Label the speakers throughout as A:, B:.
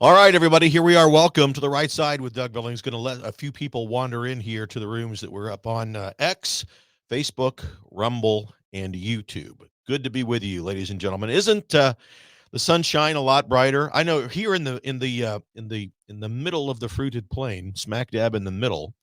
A: All right, everybody, here we are. Welcome to the right side with Doug Billings. Going to let a few people wander in here to the rooms that we're up on X, Facebook, Rumble, and YouTube. Good to be with you, ladies and gentlemen. Isn't the sunshine a lot brighter? I know here in the middle of the fruited plain, smack dab in the middle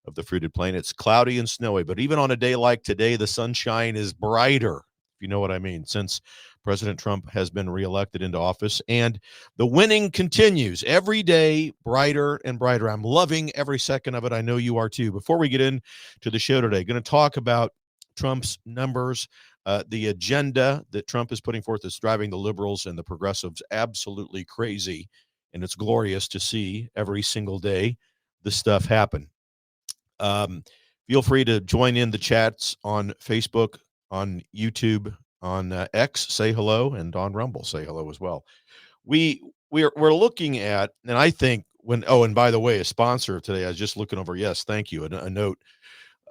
A: of the fruited plain, it's cloudy and snowy. But even on a day like today, the sunshine is brighter, if you know what I mean, since President Trump has been reelected into office. And the winning continues every day, brighter and brighter. I'm loving every second of it. I know you are too. Before we get into the show today, going to talk about Trump's numbers, the agenda that Trump is putting forth is driving the liberals and the progressives absolutely crazy. And it's glorious to see every single day this stuff happen. Um, Feel free to join in the chats on Facebook, on YouTube, on X. Say hello, and on Rumble, say hello as well. We're looking at, and I think when. Oh, and by the way, a sponsor of today. I was just looking over. Yes, thank you. A note.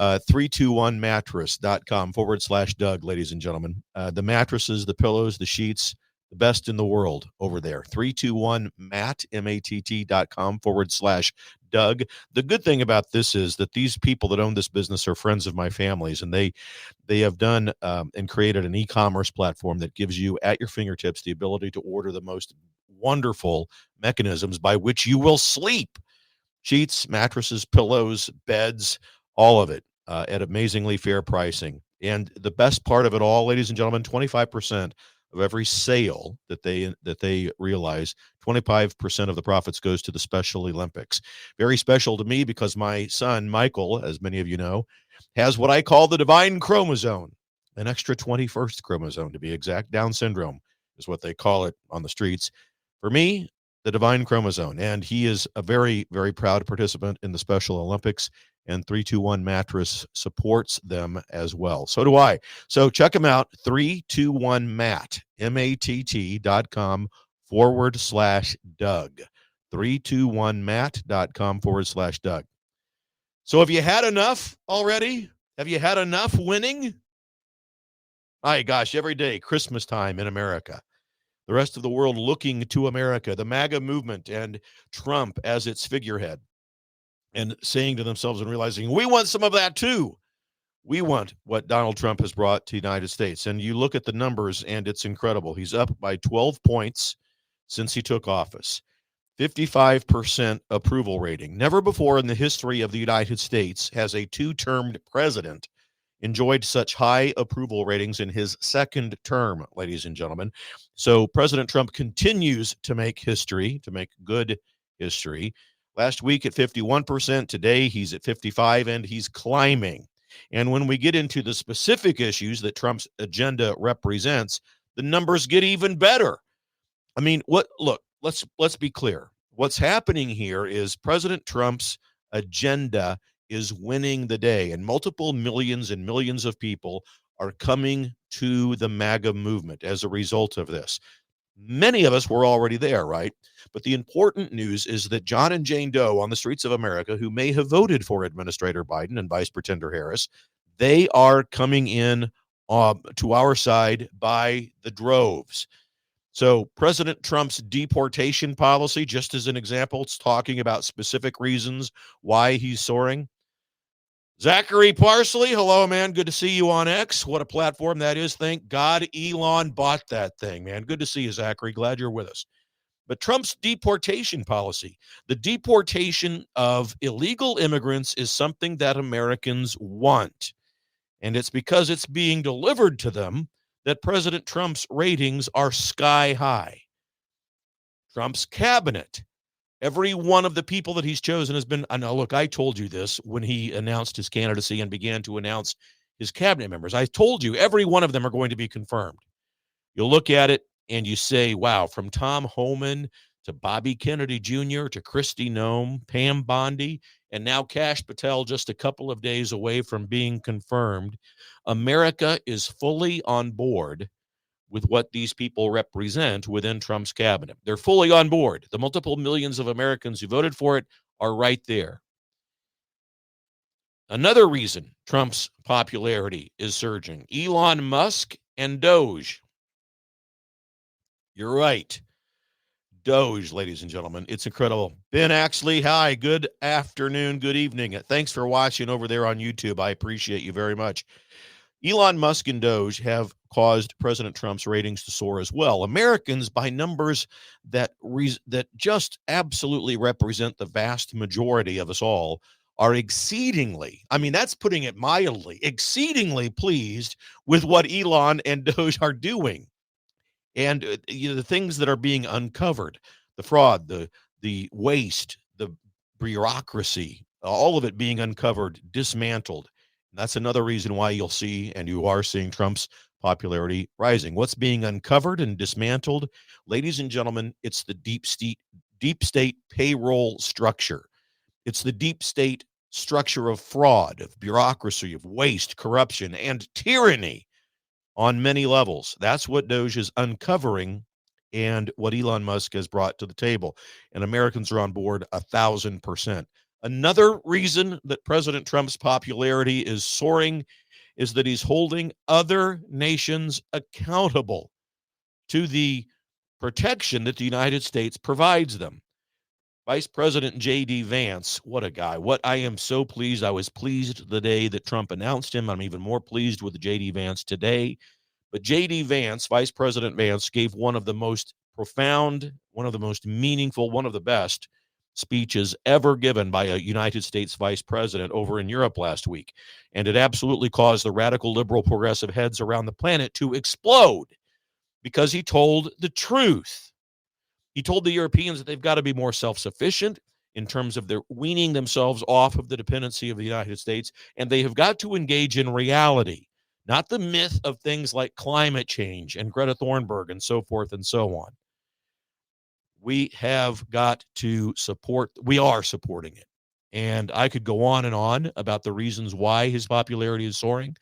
A: 321mattress.com/Doug, ladies and gentlemen. The mattresses, the pillows, the sheets, the best in the world over there. 321matt.com/Doug. The good thing about this is that these people that own this business are friends of my family's, and they have done and created an e-commerce platform that gives you at your fingertips the ability to order the most wonderful mechanisms by which you will sleep. Sheets, mattresses, pillows, beds, all of it at amazingly fair pricing. And the best part of it all, ladies and gentlemen, 25% of every sale that they realize, 25% of the profits goes to the Special Olympics. Very special to me because my son, Michael, as many of you know, has what I call the divine chromosome, an extra 21st chromosome to be exact. Down syndrome is what they call it on the streets. For me, the divine chromosome, and he is a very, very proud participant in the Special Olympics, and 321 Mattress supports them as well. So do I. So check them out, 321matt, matt.com/Doug, 321matt.com/Doug. So have you had enough already? Have you had enough winning? My gosh, every day, Christmas time in America. The rest of the world looking to America, the MAGA movement, and Trump as its figurehead, and saying to themselves and realizing, we want some of that too. We want what Donald Trump has brought to the United States. And you look at the numbers, and it's incredible. He's up by 12 points since he took office. 55% approval rating. Never before in the history of the United States has a two-termed president enjoyed such high approval ratings in his second term, ladies and gentlemen. So President Trump continues to make history, to make good history. Last week at 51%, today he's at 55, and he's climbing. And when we get into the specific issues that Trump's agenda represents, the numbers get even better. I mean, let's be clear. What's happening here is President Trump's agenda is winning the day, and multiple millions and millions of people are coming to the MAGA movement as a result of this. Many of us were already there, right? But the important news is that John and Jane Doe on the streets of America, who may have voted for Administrator Biden and Vice Pretender Harris, they are coming in to our side by the droves. So President Trump's deportation policy, just as an example, it's talking about specific reasons why he's soaring. Zachary Parsley, hello, man. Good to see you on X. What a platform that is. Thank God Elon bought that thing, man. Good to see you, Zachary. Glad you're with us. But Trump's deportation policy, the deportation of illegal immigrants, is something that Americans want. And it's because it's being delivered to them that President Trump's ratings are sky high. Trump's cabinet, every one of the people that he's chosen has been, I know, look, I told you this when he announced his candidacy and began to announce his cabinet members. I told you every one of them are going to be confirmed. You'll look at it and you say, wow, from Tom Homan to Bobby Kennedy Jr. to Kristi Noem, Pam Bondi, and now Kash Patel just a couple of days away from being confirmed. America is fully on board with what these people represent within Trump's cabinet. They're fully on board. The multiple millions of Americans who voted for it are right there. Another reason Trump's popularity is surging, Elon Musk and Doge. You're right. Doge, ladies and gentlemen. It's incredible. Ben Axley, hi. Good afternoon. Good evening. Thanks for watching over there on YouTube. I appreciate you very much. Elon Musk and Doge have caused President Trump's ratings to soar as well. Americans, by numbers that just absolutely represent the vast majority of us all, are exceedingly, I mean, that's putting it mildly, exceedingly pleased with what Elon and Doge are doing. And the things that are being uncovered, the fraud, the waste, the bureaucracy, all of it being uncovered, dismantled. And that's another reason why you'll see, and you are seeing, Trump's popularity rising. What's being uncovered and dismantled, ladies and gentlemen? It's the deep state payroll structure. It's the deep state structure of fraud, of bureaucracy, of waste, corruption, and tyranny on many levels. That's what Doge is uncovering and what Elon Musk has brought to the table. And Americans are on board 1,000%. Another reason that President Trump's popularity is soaring is that he's holding other nations accountable to the protection that the United States provides them. Vice President J.D. Vance, what a guy. What I am so pleased. I was pleased the day that Trump announced him. I'm even more pleased with J.D. Vance today. But J.D. Vance, Vice President Vance, gave one of the most profound, one of the most meaningful, one of the best speeches ever given by a United States vice president over in Europe last week. And it absolutely caused the radical liberal progressive heads around the planet to explode because he told the truth. He told the Europeans that they've got to be more self-sufficient in terms of their weaning themselves off of the dependency of the United States, and they have got to engage in reality, not the myth of things like climate change and Greta Thunberg and so forth and so on. We have got to support, we are supporting it. And I could go on and on about the reasons why his popularity is soaring.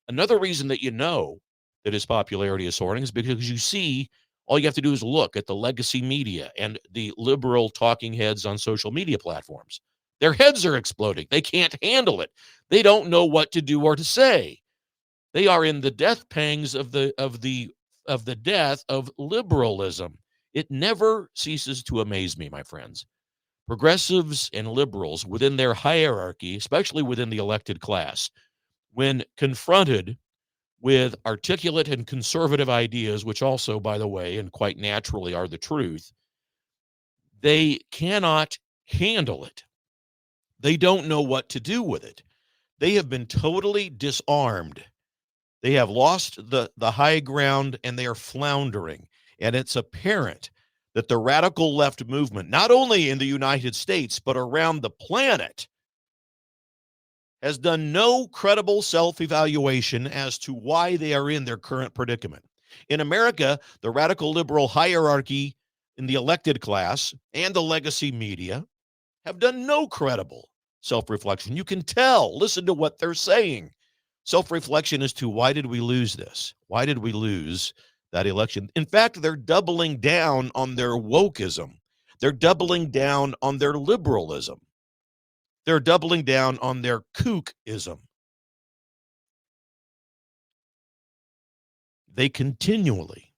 A: Another reason that you know that his popularity is soaring is because you see, all you have to do is look at the legacy media and the liberal talking heads on social media platforms. Their heads are exploding. They can't handle it. They don't know what to do or to say. They are in the death pangs of the death of liberalism. It never ceases to amaze me, my friends. Progressives and liberals within their hierarchy, especially within the elected class, when confronted with articulate and conservative ideas, which also, by the way, and quite naturally are the truth, they cannot handle it. They don't know what to do with it. They have been totally disarmed. They have lost the high ground and they are floundering. And it's apparent that the radical left movement, not only in the United States, but around the planet, has done no credible self-evaluation as to why they are in their current predicament. In America, the radical liberal hierarchy in the elected class and the legacy media have done no credible self-reflection. You can tell, listen to what they're saying. Self-reflection as to why did we lose this? Why did we lose that election? In fact, they're doubling down on their wokeism. They're doubling down on their liberalism. They're doubling down on their kookism. They continually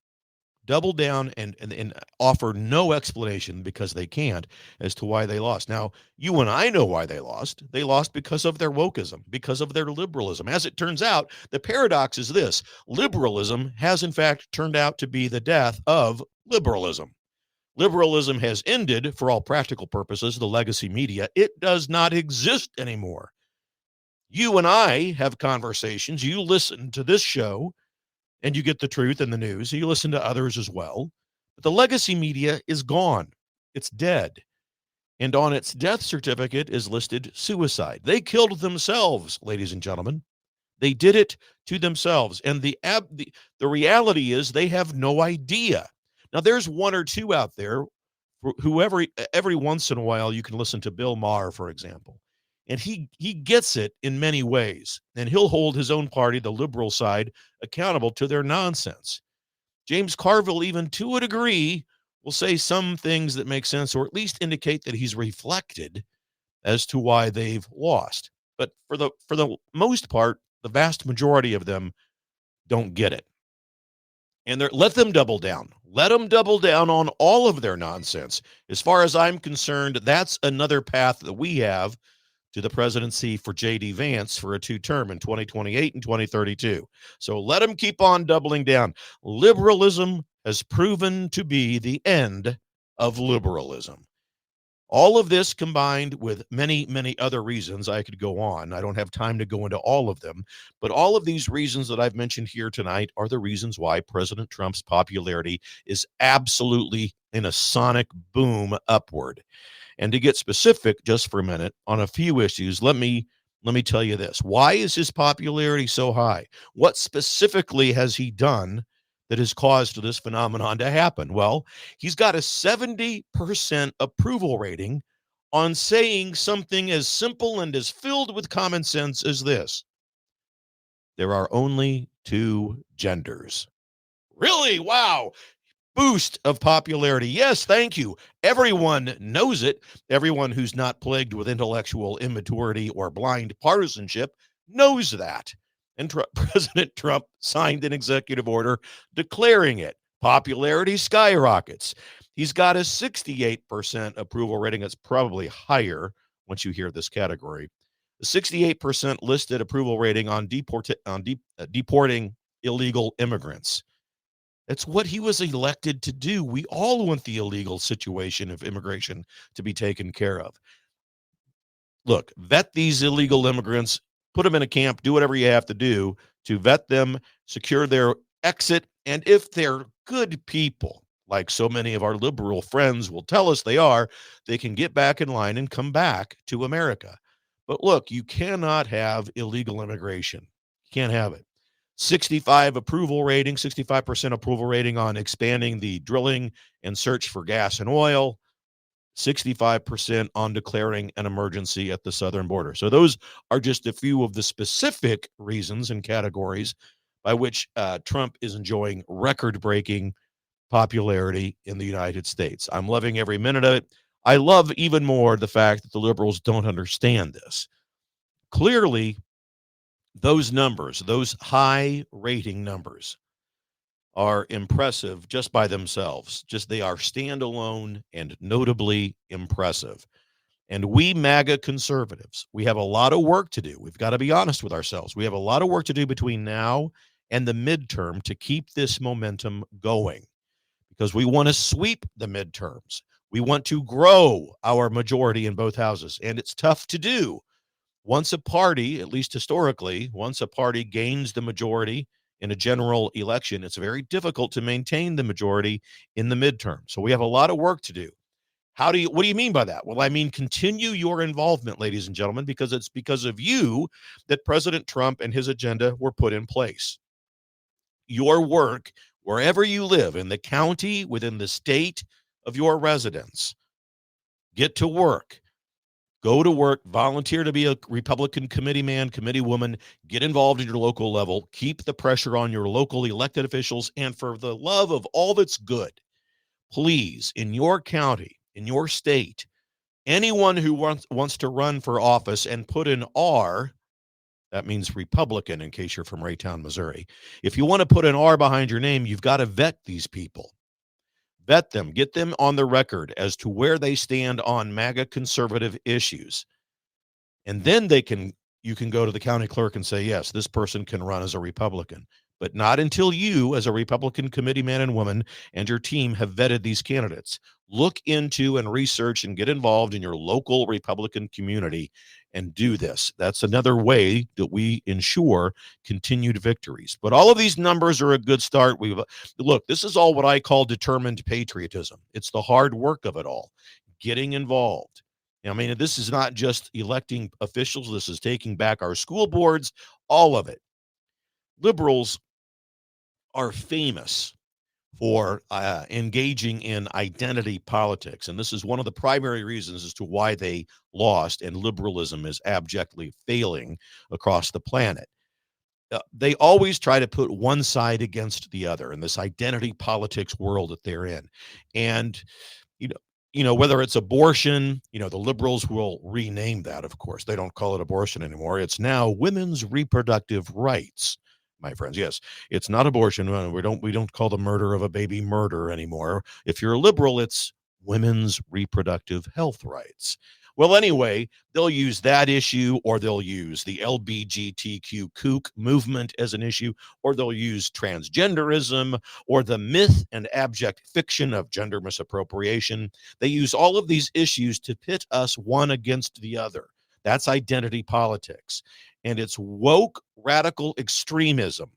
A: double down and offer no explanation, because they can't, as to why they lost. Now, you and I know why they lost. They lost because of their wokeism, because of their liberalism. As it turns out, the paradox is this: liberalism has, in fact, turned out to be the death of liberalism. Liberalism has ended, for all practical purposes, the legacy media. It does not exist anymore. You and I have conversations. You listen to this show, and you get the truth in the news. You listen to others as well. But the legacy media is gone. It's dead. And on its death certificate is listed suicide. They killed themselves, ladies and gentlemen. They did it to themselves. And the reality is they have no idea. Now, there's one or two out there who every once in a while you can listen to Bill Maher, for example. And he gets it in many ways. And he'll hold his own party, the liberal side, accountable to their nonsense. James Carville, even to a degree, will say some things that make sense, or at least indicate that he's reflected as to why they've lost. But for the most part, the vast majority of them don't get it. And let them double down. Let them double down on all of their nonsense. As far as I'm concerned, that's another path that we have to the presidency for J.D. Vance for a two-term in 2028 and 2032. So let them keep on doubling down. Liberalism has proven to be the end of liberalism. All of this combined with many, many other reasons, I could go on. I don't have time to go into all of them, but all of these reasons that I've mentioned here tonight are the reasons why President Trump's popularity is absolutely in a sonic boom upward. And to get specific just for a minute on a few issues, let me tell you this. Why is his popularity so high? What specifically has he done that has caused this phenomenon to happen? Well, he's got a 70% approval rating on saying something as simple and as filled with common sense as this: there are only two genders. Really? Wow. Boost of popularity. Yes, thank you. Everyone knows it. Everyone who's not plagued with intellectual immaturity or blind partisanship knows that. And President Trump signed an executive order declaring it. Popularity skyrockets. He's got a 68% approval rating. It's probably higher once you hear this category. A 68% listed approval rating on deporting illegal immigrants. That's what he was elected to do. We all want the illegal situation of immigration to be taken care of. Look, vet these illegal immigrants, put them in a camp, do whatever you have to do to vet them, secure their exit. And if they're good people, like so many of our liberal friends will tell us they are, they can get back in line and come back to America. But look, you cannot have illegal immigration. You can't have it. 65% approval rating on expanding the drilling and search for gas and oil, 65% on declaring an emergency at the southern border. So those are just a few of the specific reasons and categories by which Trump is enjoying record-breaking popularity in the United States. I'm loving every minute of it. I love even more the fact that the liberals don't understand this. Clearly, those numbers, those high rating numbers, are impressive just by themselves. Just they are standalone and notably impressive. And we MAGA conservatives, we have a lot of work to do. We've got to be honest with ourselves. We have a lot of work to do between now and the midterm to keep this momentum going, because we want to sweep the midterms. We want to grow our majority in both houses, and it's tough to do. Once a party, at least historically, once a party gains the majority in a general election, it's very difficult to maintain the majority in the midterm. So we have a lot of work to do. What do you mean by that? Well, I mean, continue your involvement, ladies and gentlemen, because it's because of you that President Trump and his agenda were put in place. Your work, wherever you live, in the county, within the state of your residence, get to work. Go to work, volunteer to be a Republican committee man, committee woman, get involved in your local level, keep the pressure on your local elected officials, and for the love of all that's good, please, in your county, in your state, anyone who wants to run for office and put an R, that means Republican in case you're from Raytown, Missouri. If you want to put an R behind your name, you've got to vet these people. Vet them, get them on the record as to where they stand on MAGA conservative issues. And then you can go to the county clerk and say, yes, this person can run as a Republican, but not until you, as a Republican committee man and woman, and your team have vetted these candidates. Look into and research and get involved in your local Republican community and do this. That's another way that we ensure continued victories. But all of these numbers are a good start. Look, this is all what I call determined patriotism. It's the hard work of it all, getting involved. I mean, this is not just electing officials. This is taking back our school boards, all of it. Liberals are famous for engaging in identity politics. And this is one of the primary reasons as to why they lost, and liberalism is abjectly failing across the planet. They always try to put one side against the other in this identity politics world that they're in. And, whether it's abortion, the liberals will rename that, of course. They don't call it abortion anymore. It's now women's reproductive rights. my friends. Yes, it's not abortion. We don't call the murder of a baby murder anymore. If you're a liberal, it's women's reproductive health rights. Well, anyway, they'll use that issue, or they'll use the LBGTQ kook movement as an issue, or they'll use transgenderism, or the myth and abject fiction of gender misappropriation. They use all of these issues to pit us one against the other. That's identity politics. And it's woke radical extremism.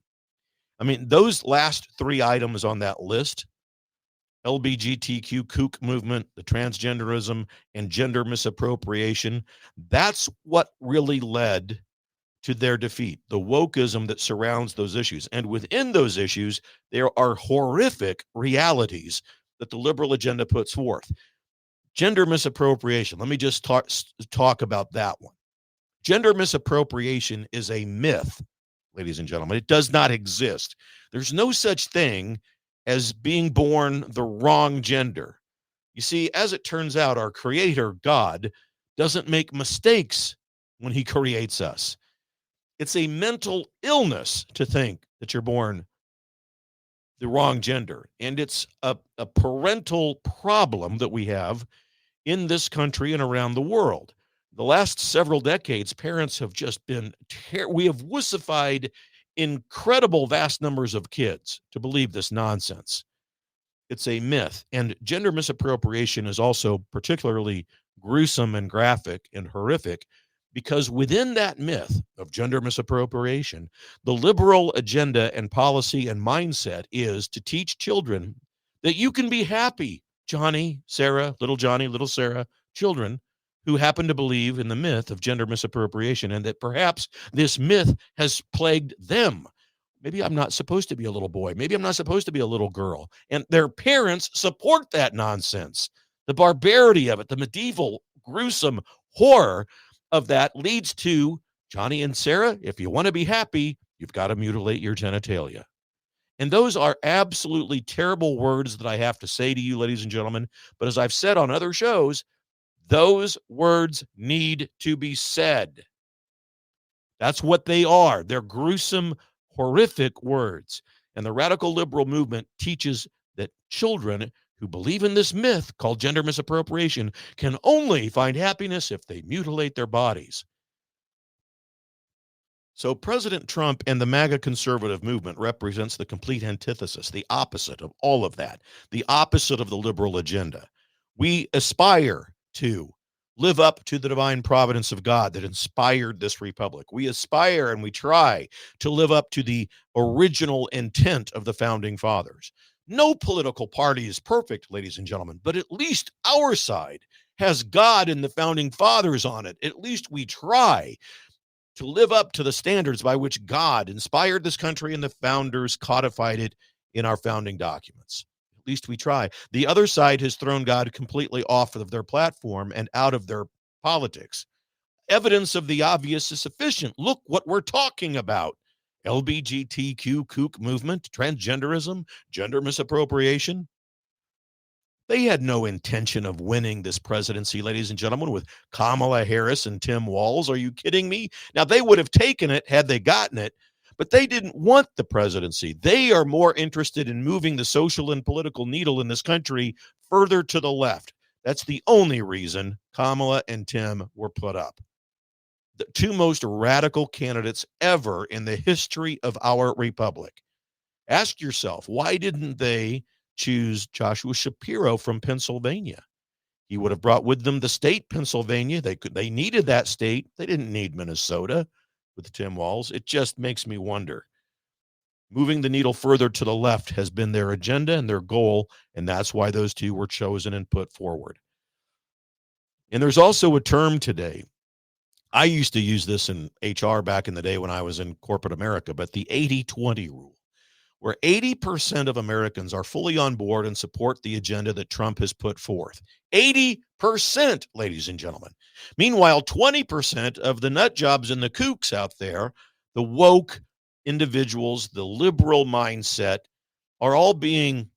A: I mean, those last three items on that list, LBGTQ kook movement, the transgenderism, and gender misappropriation, that's what really led to their defeat, the wokeism that surrounds those issues. And within those issues, there are horrific realities that the liberal agenda puts forth. Gender misappropriation, let me just talk about that one. Gender misappropriation is a myth, ladies and gentlemen. It does not exist. There's no such thing as being born the wrong gender. You see, as it turns out, our creator, God, doesn't make mistakes when he creates us. It's a mental illness to think that you're born the wrong gender. And it's a parental problem that we have in this country and around the world. The last several decades, parents have just been, we have wussified incredible vast numbers of kids to believe this nonsense. It's a myth. And gender misappropriation is also particularly gruesome and graphic and horrific because within that myth of gender misappropriation, the liberal agenda and policy and mindset is to teach children that you can be happy. Johnny, Sarah, little Sarah, children who happen to believe in the myth of gender misappropriation, and that perhaps this myth has plagued them. Maybe I'm not supposed to be a little boy. Maybe I'm not supposed to be a little girl. And their parents support that nonsense. The barbarity of it, the medieval, gruesome horror of that leads to Johnny and Sarah, if you want to be happy, you've got to mutilate your genitalia. And those are absolutely terrible words that I have to say to you, ladies and gentlemen. But as I've said on other shows, those words need to be said. That's what they are. They're gruesome, horrific words. And the radical liberal movement teaches that children who believe in this myth called gender misappropriation can only find happiness if they mutilate their bodies. So President Trump and the MAGA conservative movement represents the complete antithesis, the opposite of all of that, the opposite of the liberal agenda. We aspire to live up to the divine providence of God that inspired this republic. We aspire and we try to live up to the original intent of the founding fathers. No political party is perfect, ladies and gentlemen, but at least our side has God and the founding fathers on it. At least we try to live up to the standards by which God inspired this country and the founders codified it in our founding documents. At least we try. The other side has thrown God completely off of their platform and out of their politics. Evidence of the obvious is sufficient. Look what we're talking about. LBGTQ kook movement, transgenderism, gender misappropriation. They had no intention of winning this presidency, ladies and gentlemen, with Kamala Harris and Tim Walz. Are you kidding me? Now, they would have taken it had they gotten it, but they didn't want the presidency. They are more interested in moving the social and political needle in this country further to the left. That's the only reason Kamala and Tim were put up. The two most radical candidates ever in the history of our republic. Ask yourself, why didn't they choose Joshua Shapiro from Pennsylvania? He would have brought with them the state Pennsylvania. They needed that state. They didn't need Minnesota with Tim Walz. It just makes me wonder. Moving the needle further to the left has been their agenda and their goal, and that's why those two were chosen and put forward. And there's also a term today. I used to use this in HR back in the day when I was in corporate America, but the 80-20 rule, where 80% of Americans are fully on board and support the agenda that Trump has put forth. 80%, ladies and gentlemen. Meanwhile, 20% of the nut jobs and the kooks out there, the woke individuals, the liberal mindset, are all being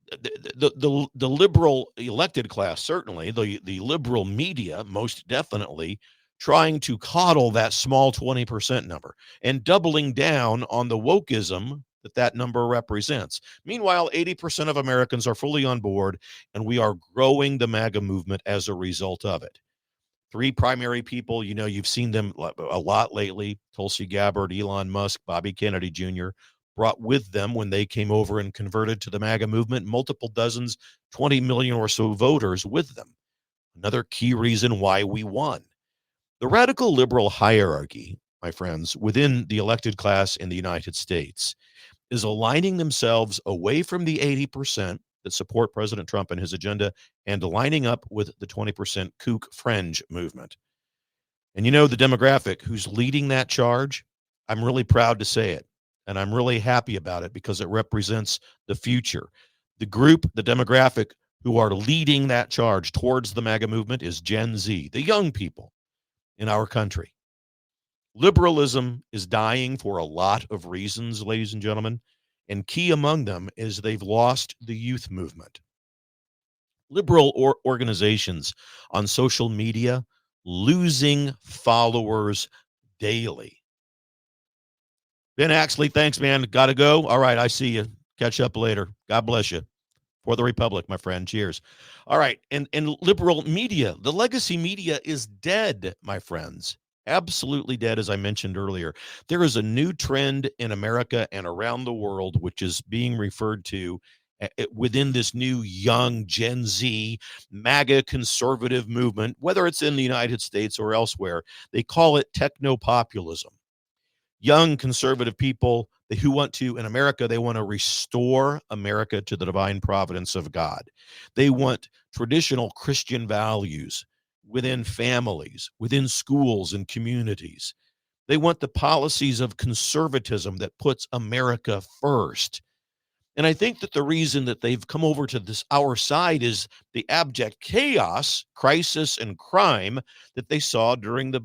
A: the liberal elected class, certainly, the liberal media, most definitely, trying to coddle that small 20% number and doubling down on the wokeism that number represents. Meanwhile, 80% of Americans are fully on board, and we are growing the MAGA movement as a result of it. Three primary people, you've seen them a lot lately: Tulsi Gabbard, Elon Musk, Bobby Kennedy Jr., brought with them when they came over and converted to the MAGA movement, multiple dozens, 20 million or so voters with them. Another key reason why we won. The radical liberal hierarchy, my friends, within the elected class in the United States is aligning themselves away from the 80% that support President Trump and his agenda and lining up with the 20% kook fringe movement. And the demographic who's leading that charge, I'm really proud to say it, and I'm really happy about it because it represents the future. The group, the demographic who are leading that charge towards the MAGA movement is Gen Z, the young people in our country. Liberalism is dying for a lot of reasons, ladies and gentlemen, and key among them is they've lost the youth movement. Liberal organizations on social media losing followers daily. Ben Axley, thanks, man. Got to go. All right, I see you. Catch up later. God bless you. For the Republic, my friend. Cheers. All right, and liberal media, the legacy media is dead, my friends. Absolutely dead, as I mentioned earlier. There is a new trend in America and around the world, which is being referred to within this new young Gen Z MAGA conservative movement, whether it's in the United States or elsewhere. They call it techno-populism. Young conservative people who want to, in America, they want to restore America to the divine providence of God. They want traditional Christian values within families, within schools and communities. They want the policies of conservatism that puts America first. And I think that the reason that they've come over to our side is the abject chaos, crisis, and crime that they saw during the,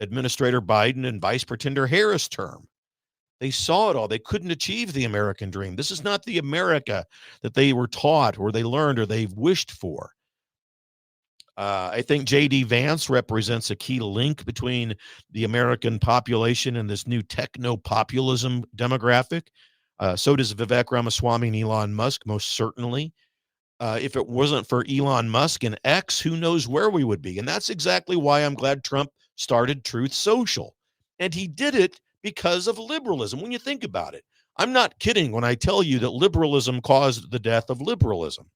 A: Administrator Biden and Vice Pretender Harris term. They saw it all. They couldn't achieve the American dream. This is not the America that they were taught or they learned or they've wished for. I think J.D. Vance represents a key link between the American population and this new techno-populism demographic. So does Vivek Ramaswamy and Elon Musk, most certainly. If it wasn't for Elon Musk and X, who knows where we would be? And that's exactly why I'm glad Trump started Truth Social. And he did it because of liberalism. When you think about it, I'm not kidding when I tell you that liberalism caused the death of liberalism.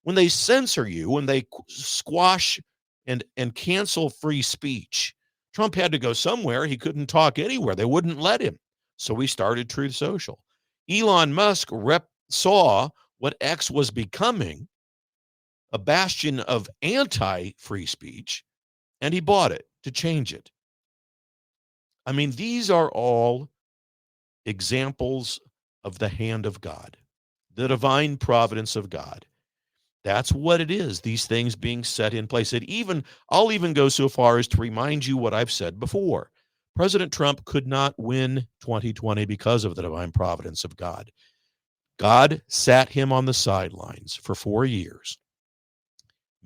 A: When they censor you, when they squash and cancel free speech, Trump had to go somewhere. He couldn't talk anywhere. They wouldn't let him. So we started Truth Social. Elon Musk saw what X was becoming, a bastion of anti-free speech, and he bought it to change it. I mean, these are all examples of the hand of God, the divine providence of God. That's what it is, these things being set in place. I'll even go so far as to remind you what I've said before. President Trump could not win 2020 because of the divine providence of God. God sat him on the sidelines for 4 years.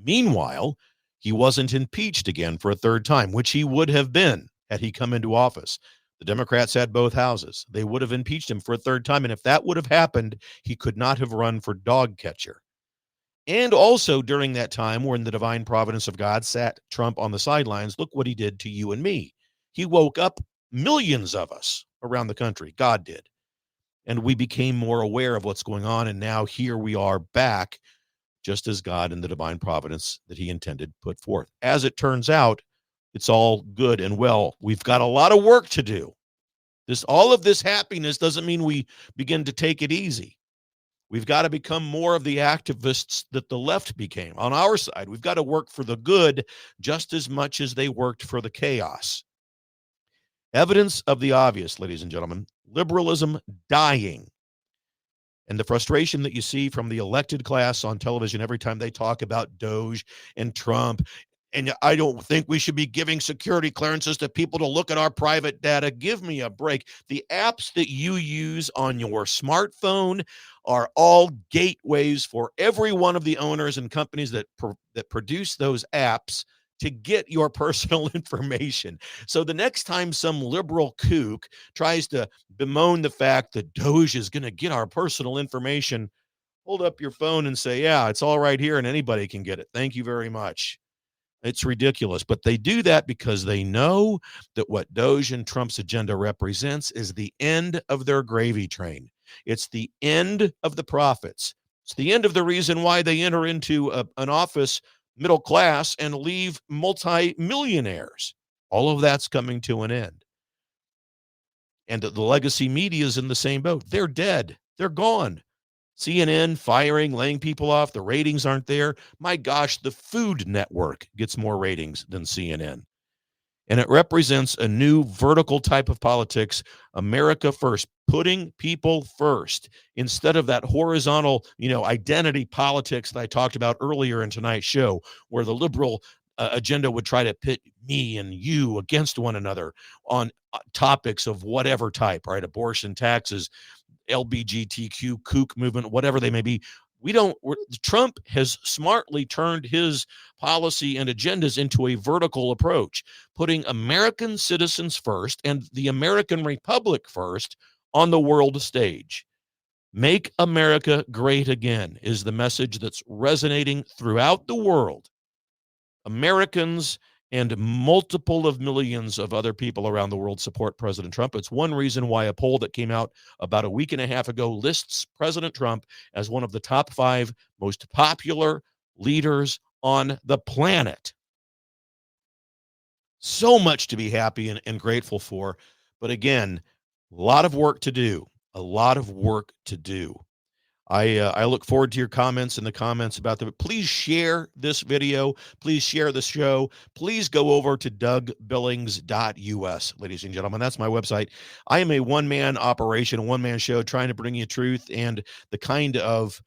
A: Meanwhile, he wasn't impeached again for a third time, which he would have been had he come into office. The Democrats had both houses. They would have impeached him for a third time. And if that would have happened, he could not have run for dog catcher. And also during that time when the divine providence of God sat Trump on the sidelines, look what he did to you and me. He woke up millions of us around the country. God did. And we became more aware of what's going on. And now here we are back, just as God and the divine providence that he intended put forth. As it turns out, it's all good and well. We've got a lot of work to do. All of this happiness doesn't mean we begin to take it easy. We've got to become more of the activists that the left became. On our side, we've got to work for the good just as much as they worked for the chaos. Evidence of the obvious, ladies and gentlemen, liberalism dying. And the frustration that you see from the elected class on television every time they talk about Doge and Trump. And I don't think we should be giving security clearances to people to look at our private data. Give me a break. The apps that you use on your smartphone are all gateways for every one of the owners and companies that produce those apps to get your personal information. So the next time some liberal kook tries to bemoan the fact that Doge is going to get our personal information, hold up your phone and say, yeah, it's all right here and anybody can get it. Thank you very much. It's ridiculous. But they do that because they know that what Doge and Trump's agenda represents is the end of their gravy train. It's the end of the profits. It's the end of the reason why they enter into an office middle class and leave multi-millionaires. All of that's coming to an end. And the legacy media is in the same boat. They're dead. They're gone. CNN firing, laying people off. The ratings aren't there. My gosh, the Food Network gets more ratings than CNN. And it represents a new vertical type of politics, America first, putting people first instead of that horizontal, identity politics that I talked about earlier in tonight's show, where the liberal agenda would try to pit me and you against one another on topics of whatever type, right? Abortion, taxes, LGBTQ, kook movement, whatever they may be. Trump has smartly turned his policy and agendas into a vertical approach, putting American citizens first and the American Republic first on the world stage. Make America great again is the message that's resonating throughout the world. Americans and multiple of millions of other people around the world support President Trump. It's one reason why a poll that came out about a week and a half ago lists President Trump as one of the top 5 most popular leaders on the planet. So much to be happy and grateful for. But again, a lot of work to do. A lot of work to do. I look forward to your comments in the comments about them. Please share this video. Please share the show. Please go over to DougBillings.us, ladies and gentlemen. That's my website. I am a one-man operation, a one-man show trying to bring you truth and the kind of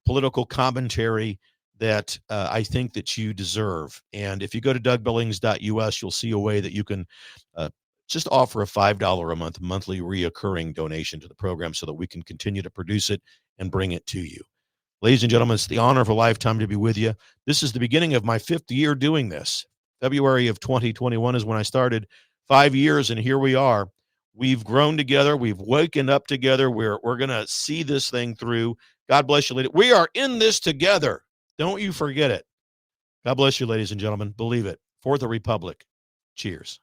A: political commentary that I think that you deserve. And if you go to DougBillings.us, you'll see a way that you can just offer a $5 a month monthly reoccurring donation to the program so that we can continue to produce it and bring it to you. Ladies and gentlemen, it's the honor of a lifetime to be with you. This is the beginning of my 5th year doing this. February of 2021 is when I started. 5 years, and here we are. We've grown together. We've woken up together. We're going to see this thing through. God bless you, ladies. We are in this together. Don't you forget it. God bless you, ladies and gentlemen. Believe it. For the Republic. Cheers.